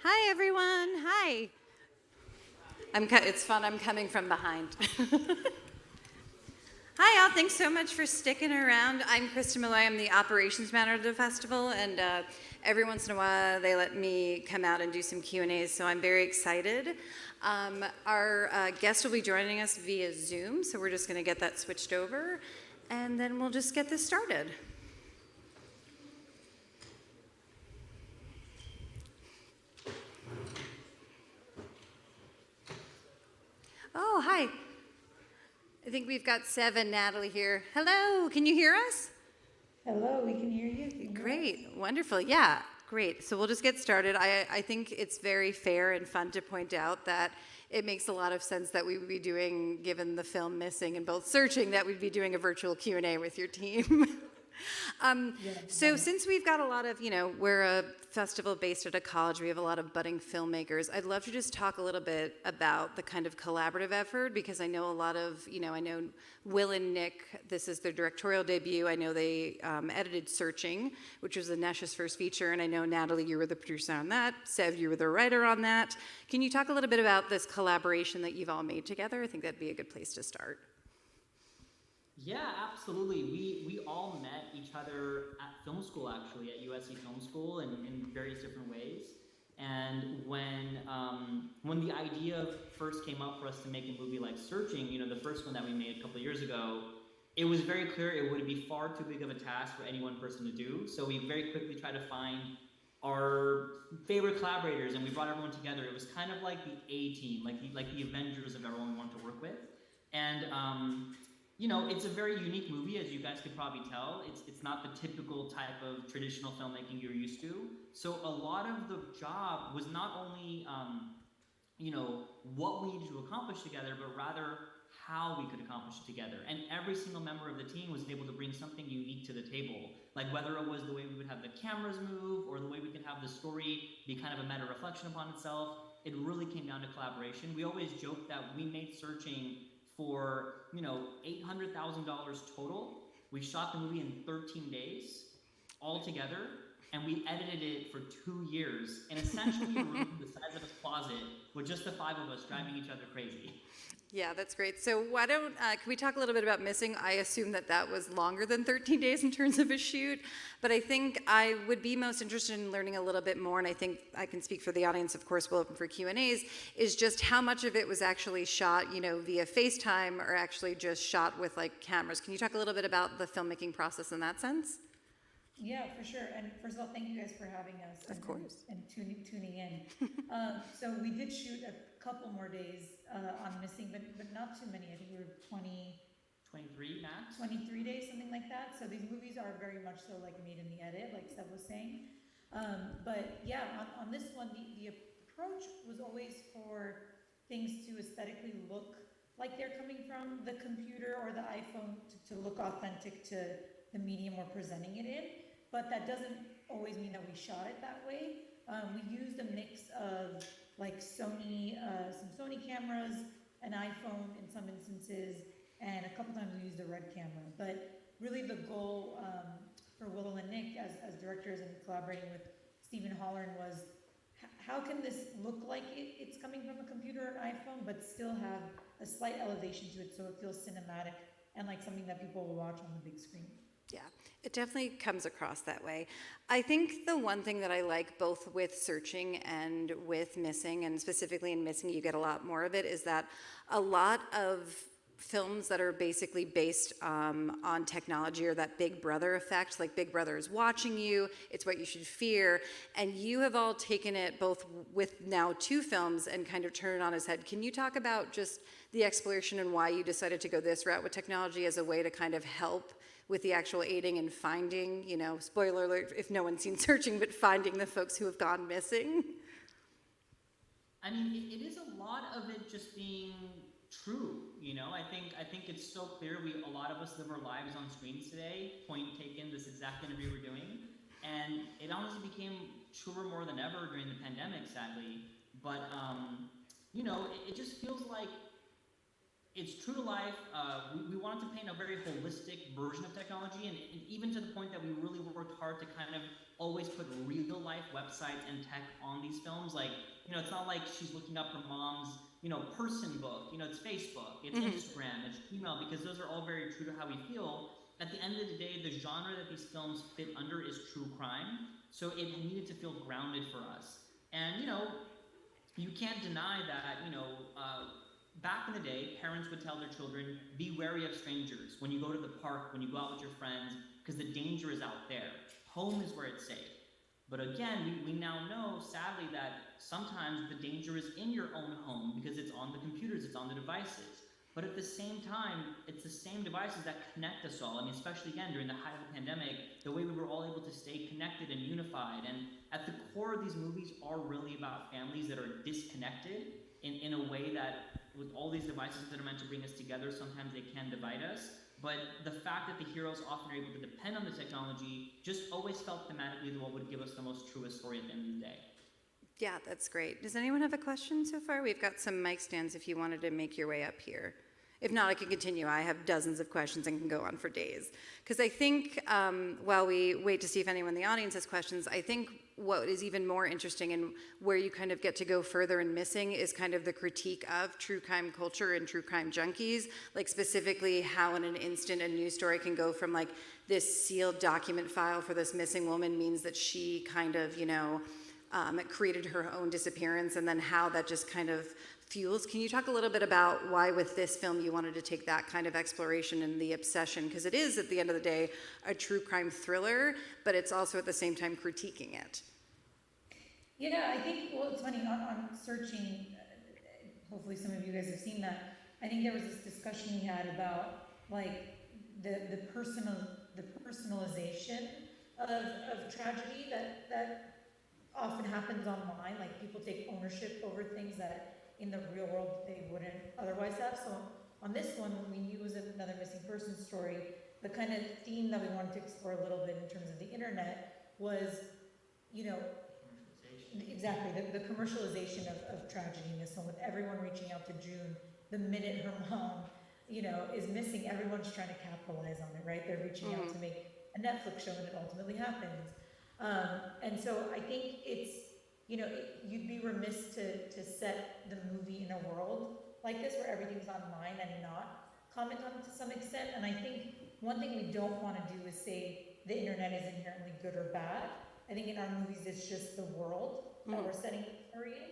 Hi, everyone. Hi. It's fun. I'm coming from behind. Hi, all. Thanks so much for sticking around. I'm Krista Malloy. I'm the operations manager of the festival, and every once in a while they let me come out and do some Q&As, so I'm very excited. Our guest will be joining us via Zoom, so we're just going to get that switched over, and then we'll just get this started. Oh, hi. I think we've got 7, Natalie here. Hello, can you hear us? Hello, we can hear you. Great, wonderful, yeah, great. So we'll just get started. I think it's very fair and fun to point out that it makes a lot of sense that we would be doing, given the film Missing and both Searching, that we'd be doing a virtual Q&A with your team. So since we've got a lot of, we're a festival based at a college, we have a lot of budding filmmakers. I'd love to just talk a little bit about the kind of collaborative effort, because I know a lot of, I know Will and Nick, this is their directorial debut. I know they edited Searching, which was Anesh's first feature, and I know, Natalie, you were the producer on that. Sev, you were the writer on that. Can you talk a little bit about this collaboration that you've all made together? I think that'd be a good place to start. Yeah, absolutely. We all met each other at film school, actually, at USC Film School in various different ways. And when the idea first came up for us to make a movie like Searching, the first one that we made a couple of years ago, it was very clear it would be far too big of a task for any one person to do. So we very quickly tried to find our favorite collaborators, and we brought everyone together. It was kind of like the A-team, like the Avengers of everyone we wanted to work with. And it's a very unique movie, as you guys could probably tell. It's not the typical type of traditional filmmaking you're used to. So a lot of the job was not only, what we needed to accomplish together, but rather how we could accomplish it together. And every single member of the team was able to bring something unique to the table. Like whether it was the way we would have the cameras move, or the way we could have the story be kind of a meta reflection upon itself. It really came down to collaboration. We always joked that we made Searching for $800,000 total. We shot the movie in 13 days all together, and we edited it for 2 years in essentially a room the size of a closet with just the 5 of us driving each other crazy. Yeah, that's great. So why don't, can we talk a little bit about Missing? I assume that was longer than 13 days in terms of a shoot, but I think I would be most interested in learning a little bit more, and I think I can speak for the audience, of course, we'll open for Q&As, is just how much of it was actually shot, via FaceTime, or actually just shot with cameras. Can you talk a little bit about the filmmaking process in that sense? Yeah, for sure. And first of all, thank you guys for having us. Of course. And tuning in. So we did shoot a couple more days on Missing, but not too many. I think we were 23 max? 23 days, something like that. So these movies are very much so made in the edit, like Seb was saying. But yeah, on this one, the approach was always for things to aesthetically look like they're coming from the computer or the iPhone, to look authentic to the medium we're presenting it in. But that doesn't always mean that we shot it that way. We used a mix of Sony, some Sony cameras, an iPhone in some instances, and a couple times we used a Red camera. But really the goal for Will and Nick as directors and collaborating with Stephen Hollern was, how can this look like it's coming from a computer or an iPhone, but still have a slight elevation to it so it feels cinematic and like something that people will watch on the big screen. Yeah, it definitely comes across that way. I think the one thing that I like both with Searching and with Missing, and specifically in Missing you get a lot more of it, is that a lot of films that are basically based on technology, or that Big Brother effect, like Big Brother is watching you, it's what you should fear, and you have all taken it both with now 2 films and kind of turned it on its head. Can you talk about just the exploration and why you decided to go this route with technology as a way to kind of help with the actual aiding and finding, spoiler alert if no one's seen Searching, but finding the folks who have gone missing? I mean, it is a lot of it just being true, I think it's so clear. A lot of us live our lives on screens today. Point taken, this exact interview we're doing, and it honestly became truer more than ever during the pandemic, sadly. But it just feels like it's true to life. We wanted to paint a very holistic version of technology, and even to the point that we really worked hard to kind of always put real life websites and tech on these films. Like, it's not like she's looking up her mom's, person book. It's Facebook, it's Instagram, it's email, because those are all very true to how we feel. At the end of the day, the genre that these films fit under is true crime, so it needed to feel grounded for us. And you can't deny that, back in the day, parents would tell their children, be wary of strangers when you go to the park, when you go out with your friends, because the danger is out there. Home is where it's safe. But again, we now know, sadly, that sometimes the danger is in your own home because it's on the computers, it's on the devices. But at the same time, it's the same devices that connect us all. I mean, especially again, during the height of the pandemic, the way we were all able to stay connected and unified. And at the core of these movies are really about families that are disconnected in a way that, with all these devices that are meant to bring us together, sometimes they can divide us. But the fact that the heroes often are able to depend on the technology just always felt thematically what would give us the most truest story at the end of the day. Yeah, that's great. Does anyone have a question so far? We've got some mic stands if you wanted to make your way up here. If not, I can continue. I have dozens of questions and can go on for days. Because I think while we wait to see if anyone in the audience has questions, I think what is even more interesting and where you kind of get to go further in missing is kind of the critique of true crime culture and true crime junkies, like specifically how in an instant a news story can go from like this sealed document file for this missing woman means that she kind of, created her own disappearance, and then how that just kind of fuels. Can you talk a little bit about why with this film you wanted to take that kind of exploration and the obsession? Because it is, at the end of the day, a true crime thriller, but it's also at the same time critiquing it. Yeah, I think, well, it's funny, on searching, hopefully some of you guys have seen that, I think there was this discussion we had about, like, the personalization of tragedy that often happens online. Like, people take ownership over things that in the real world they wouldn't otherwise have. So on this one, when we knew it was another missing person story, the kind of theme that we wanted to explore a little bit in terms of the internet was, exactly, the commercialization of tragedy in this one, with everyone reaching out to June the minute her mom, is missing. Everyone's trying to capitalize on it, right? They're reaching out to make a Netflix show, and it ultimately happens. And so I think it's, you'd be remiss to set the movie in a world like this where everything's online and not comment on it to some extent. And I think one thing we don't want to do is say the internet is inherently good or bad. I think in our movies it's just the world that we're setting the story in.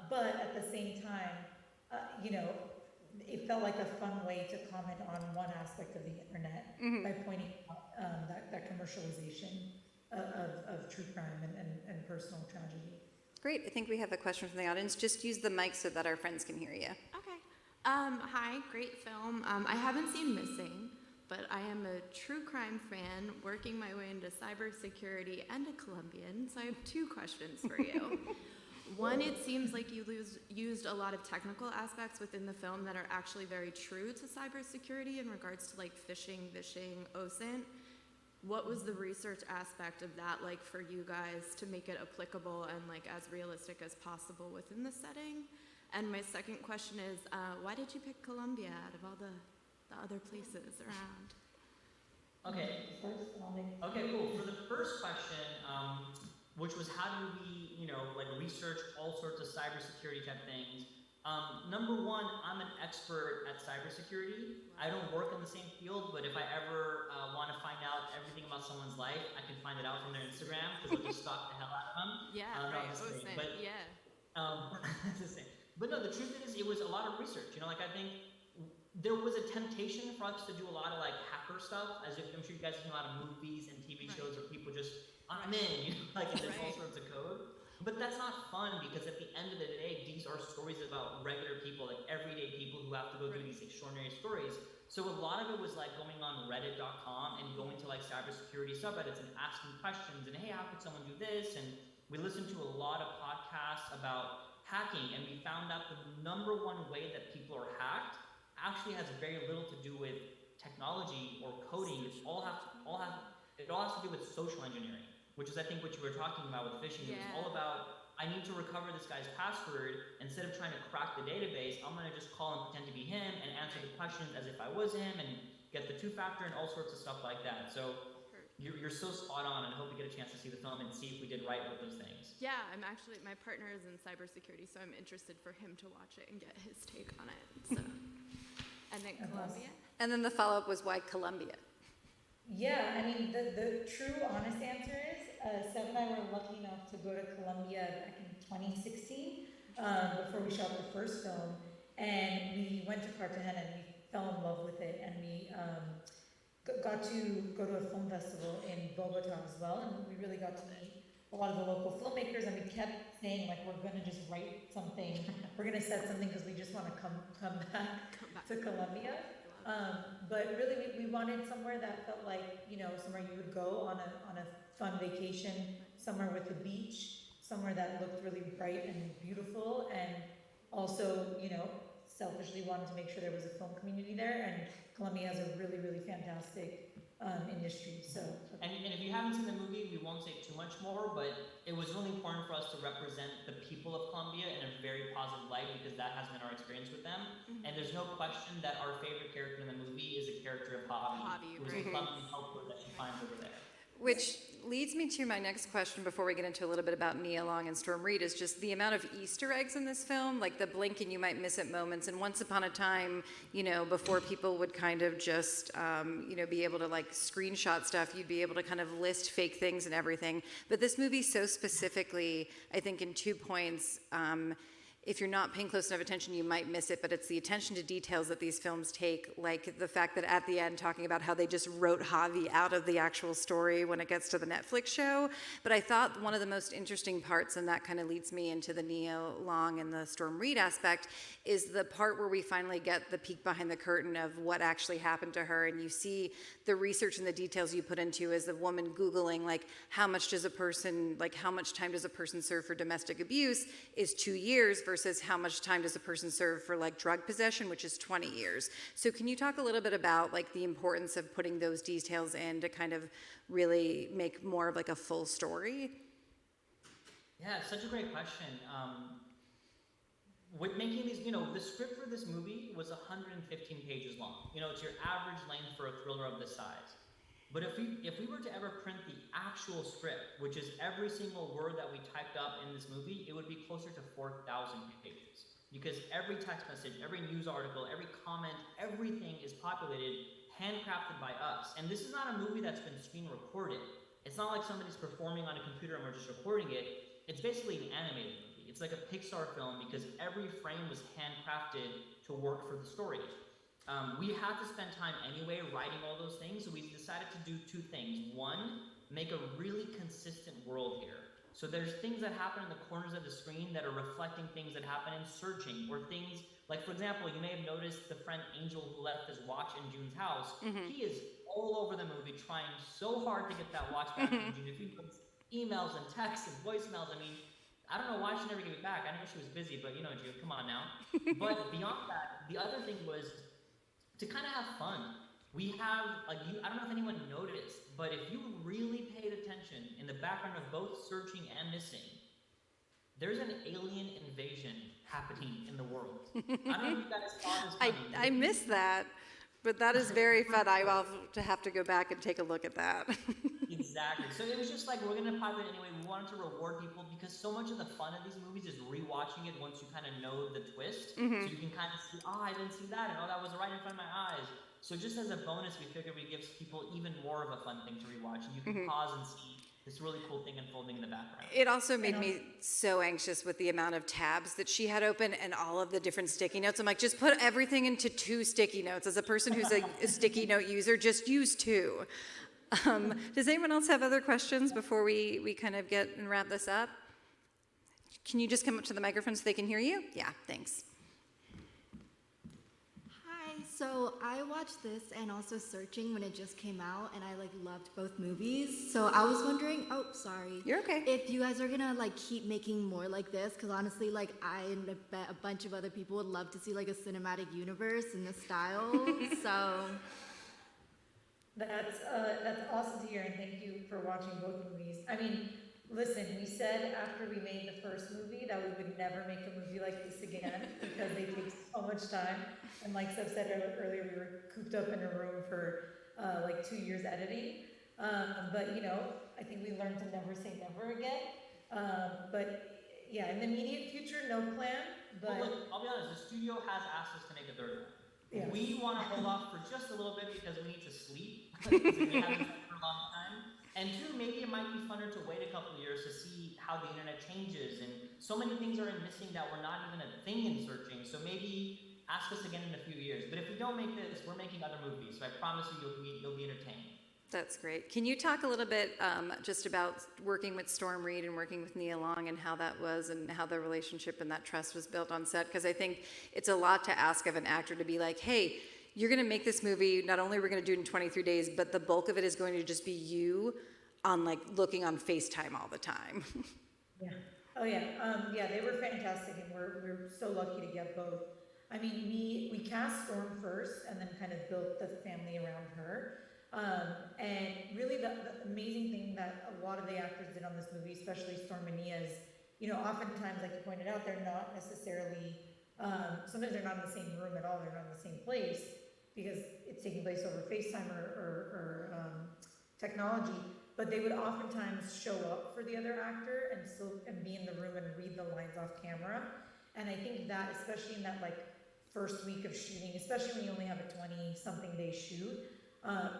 But at the same time, it felt like a fun way to comment on one aspect of the internet by pointing out that commercialization of true crime and personal tragedy. Great. I think we have a question from the audience. Just use the mic so that our friends can hear you. Okay. Hi, great film. I haven't seen Missing, but I am a true crime fan working my way into cybersecurity and a Colombian, so I have two questions for you. One, it seems like you used a lot of technical aspects within the film that are actually very true to cybersecurity in regards to like phishing, vishing, OSINT. What was the research aspect of that like for you guys to make it applicable and like as realistic as possible within the setting? And my second question is, why did you pick Colombia out of all the other places around? Okay, cool. For the first question, which was how do we, research all sorts of cybersecurity type things. Number one, I'm an expert at cybersecurity. I don't work in the same field, but if I ever want to find out everything about someone's life, I can find it out from their Instagram because I'll just stalk the hell out of them. Yeah, right. But it's the same. But no, the truth is, it was a lot of research. I think there was a temptation for us to do a lot of like hacker stuff, as if I'm sure you guys have seen a lot of movies and TV shows where people just, I'm in, and there's all sorts of code. But that's not fun, because at the end of the day, these are stories about regular people, like everyday people who have to go through these extraordinary stories. So a lot of it was like going on reddit.com and going to like cybersecurity subreddits and asking questions and, hey, how could someone do this? And we listened to a lot of podcasts about hacking, and we found out the number one way that people are hacked actually has very little to do with technology or coding. It all has to do with social engineering, which is, I think, what you were talking about with phishing. It was all about I need to recover this guy's password. Instead of trying to crack the database, I'm going to just call and pretend to be him and answer the questions as if I was him and get the two-factor and all sorts of stuff like that. So you're so spot on, and I hope we get a chance to see the film and see if we did right with those things. Yeah, my partner is in cybersecurity, so I'm interested for him to watch it and get his take on it. So, and then Colombia. And then the follow-up was why Colombia? Yeah, I mean, the true honest answer is, Seb and I were lucky enough to go to Colombia back in 2016, before we shot the first film, and we went to Cartagena and we fell in love with it, and we got to go to a film festival in Bogota as well, and we really got to meet a lot of the local filmmakers, and we kept saying, like, we're gonna just write something, we're gonna set something because we just want to come back to Colombia. But really, we wanted somewhere that felt like, you know, somewhere you would go on a fun vacation, somewhere with a beach, somewhere that looked really bright and beautiful, and also, you know, selfishly wanted to make sure there was a film community there, and Colombia has a really, really fantastic industry. So, and if you haven't seen the movie, we won't say too much more, but it was really important for us to represent the people of Colombia in a very positive light, because that has been our experience with them. And there's no question that our favorite character in the movie is the character of Javi, who's a Colombian helper that she finds over there. Which leads me to my next question before we get into a little bit about Nia Long and Storm Reed, is just the amount of Easter eggs in this film, like the blink and you might miss it moments. And once upon a time, you know, before people would kind of just, you know, be able to like screenshot stuff, you'd be able to kind of list fake things and everything. But this movie so specifically, I think in 2 points, if you're not paying close enough attention, you might miss it, but it's the attention to details that these films take, like the fact that at the end, talking about how they just wrote Javi out of the actual story when it gets to the Netflix show. But I thought one of the most interesting parts, and that kind of leads me into the Nia Long and the Storm Reed aspect, is the part where we finally get the peek behind the curtain of what actually happened to her, and you see the research and the details you put into as a woman Googling, like, how much time does a person serve for domestic abuse is 2 years versus how much time does a person serve for like drug possession, which is 20 years. So can you talk a little bit about like the importance of putting those details in to kind of really make more of like a full story? Yeah, it's such a great question. With making these, you know, the script for this movie was 115 pages long. You know, it's your average length for a thriller of this size. But if we were to ever print the actual script, which is every single word that we typed up in this movie, it would be closer to 4,000 pages. Because every text message, every news article, every comment, everything is populated, handcrafted by us. And this is not a movie that's been screen recorded. It's not like somebody's performing on a computer and we're just recording it. It's basically an animated movie. It's like a Pixar film because every frame was handcrafted to work for the story. We had to spend time anyway writing all those things, so we decided to do 2 things. One, make a really consistent world here. So there's things that happen in the corners of the screen that are reflecting things that happen in searching, or things like, for example, you may have noticed the friend Angel who left his watch in June's house. He is all over the movie trying so hard to get that watch back from June. If he puts emails and texts and voicemails, I mean, I don't know why she never gave it back. I know she was busy, but you know, June, come on now. But beyond that, the other thing was to kind of have fun. We have, like, I don't know if anyone noticed, but if you really paid attention in the background of both searching and missing, there's an alien invasion happening in the world. I don't know if you guys saw this coming. I missed that, but that is very fun. I will have to go back and take a look at that. Exactly. So it was just like, we're going to pop it anyway. We wanted to reward people because so much of the fun of these movies is rewatching it once you kind of know the twist. So you can kind of see, I didn't see that, and that was right in front of my eyes. So just as a bonus, we figured we give people even more of a fun thing to rewatch. And you can pause and see this really cool thing unfolding in the background. It also made me so anxious with the amount of tabs that she had open and all of the different sticky notes. I'm like, just put everything into 2 sticky notes. As a person who's a sticky note user, just use 2. Does anyone else have other questions before we kind of get and wrap this up? Can you just come up to the microphone so they can hear you? Yeah, thanks. Hi, so I watched this and also Searching when it just came out, and I loved both movies. So I was wondering, You're okay. if you guys are gonna keep making more like this, because honestly, I and I bet a bunch of other people would love to see a cinematic universe in this style. So. That's awesome to hear, and thank you for watching both movies. I mean, Listen, we said after we made the first movie that we would never make a movie like this again because they take so much time. And like Seb said earlier, we were cooped up in a room for like 2 years editing. But you know, I think we learned to never say never again. But yeah, in the immediate future, no plan. But Well, look, I'll be honest, the studio has asked us to make a third one. yeah. We want to hold off for just a little bit because we need to sleep, because we haven't slept for a long time. And two, maybe it might be funner to wait a couple of years to see how the internet changes, and so many things are missing that were not even a thing in searching. So maybe ask us again in a few years. But if we don't make this, we're making other movies. So I promise you, you'll be entertained. That's great. Can you talk a little bit just about working with Storm Reed and working with Nia Long and how that was and how the relationship and that trust was built on set? Because I think it's a lot to ask of an actor to be like, hey, you're going to make this movie. Not only are we going to do it in 23 days, but the bulk of it is going to just be you on like looking on FaceTime all the time. Yeah. Oh yeah. Yeah, they were fantastic, and we're so lucky to get both. I mean, we cast Storm first, and then kind of built the family around her. And really, the amazing thing that a lot of the actors did on this movie, especially Storm and Nia, is, you know, oftentimes, like you pointed out, they're not necessarily. Sometimes they're not in the same room at all. They're not in the same place because it's taking place over FaceTime or technology. But they would oftentimes show up for the other actor and be in the room and read the lines off camera. And I think that, especially in that like first week of shooting, especially when you only have a 20-something day shoot,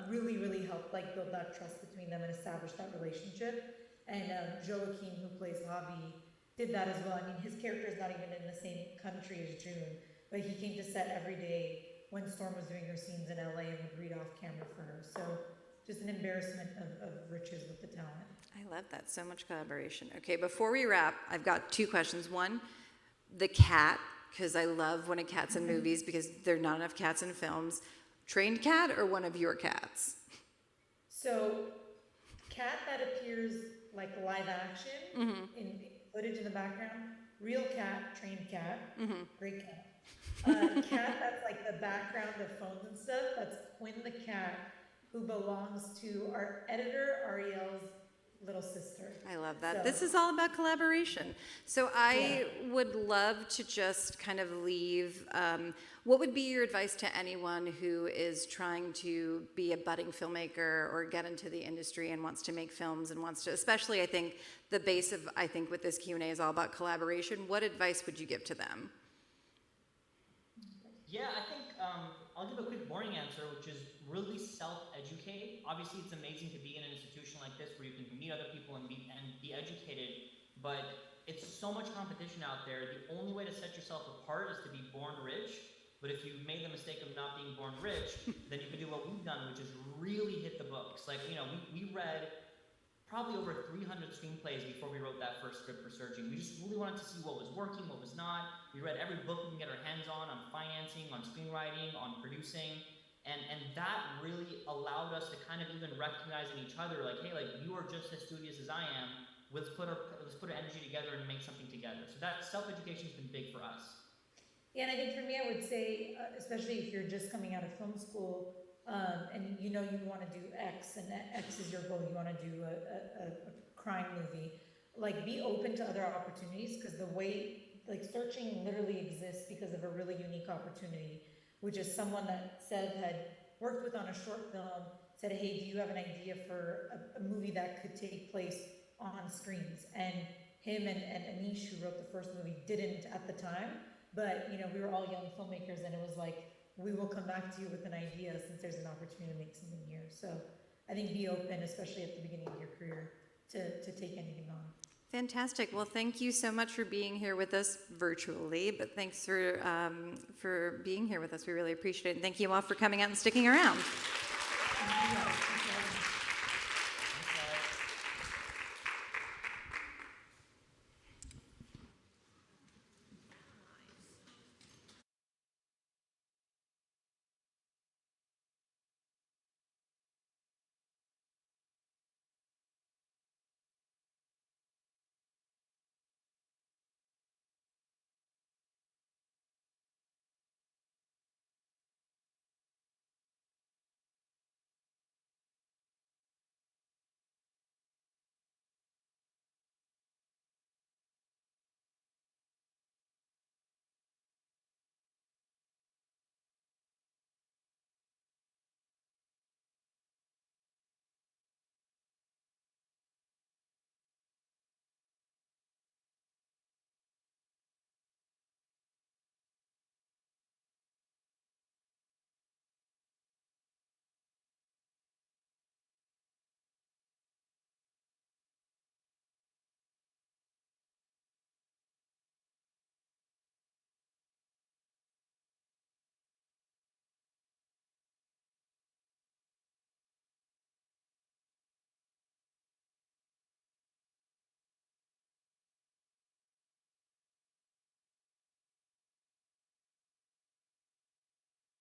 really, really helped like build that trust between them and establish that relationship. And Joaquin, who plays Javi, did that as well. I mean, his character is not even in the same country as June, but he came to set every day when Storm was doing her scenes in LA and would read off camera for her. So just an embarrassment of riches with the talent. I love that. So much collaboration. Okay, before we wrap, I've got two questions. One, the cat, because I love when a cat's in movies because there are not enough cats in films. Trained cat or one of your cats? So, cat that appears like live action in footage in the background, real cat, trained cat, great cat. Cat that's like the background of phones and stuff, that's Quinn the cat, who belongs to our editor, Ariel's little sister. I love that. So- This is all about collaboration. So I would love to just kind of leave, what would be your advice to anyone who is trying to be a budding filmmaker or get into the industry and wants to make films and wants to, especially I think the base of, I think with this Q&A is all about collaboration. What advice would you give to them? Yeah, I think I'll give a quick boring answer, which is really self-educate. Obviously, it's amazing to be in an institution like this where you can meet other people and be educated, but it's so much competition out there. The only way to set yourself apart is to be born rich. But if you made the mistake of not being born rich, then you can do what we've done, which is really hit the books. Like, you know, we read probably over 300 screenplays before we wrote that first script for Searching. We just really wanted to see what was working, what was not. We read every book we can get our hands on financing, on screenwriting, on producing. And that really allowed us to kind of even recognize in each other, like, hey, like, you are just as studious as I am. Let's put our energy together and make something together. So that self-education has been big for us. Yeah, and I think for me, I would say, especially if you're just coming out of film school, and you know you want to do X, and X is your goal, you want to do a crime movie, like be open to other opportunities, because the way, like Searching literally exists because of a really unique opportunity, which is someone that Seb had worked with on a short film, said, hey, do you have an idea for a movie that could take place on screens? And him and Anish, who wrote the first movie, didn't at the time, but you know, we were all young filmmakers, and it was like, we will come back to you with an idea since there's an opportunity to make something here. So I think be open, especially at the beginning of your career, to take anything on. Fantastic. Well, thank you so much for being here with us virtually, but thanks for being here with us. We really appreciate it. And thank you all for coming out and sticking around. Thank you.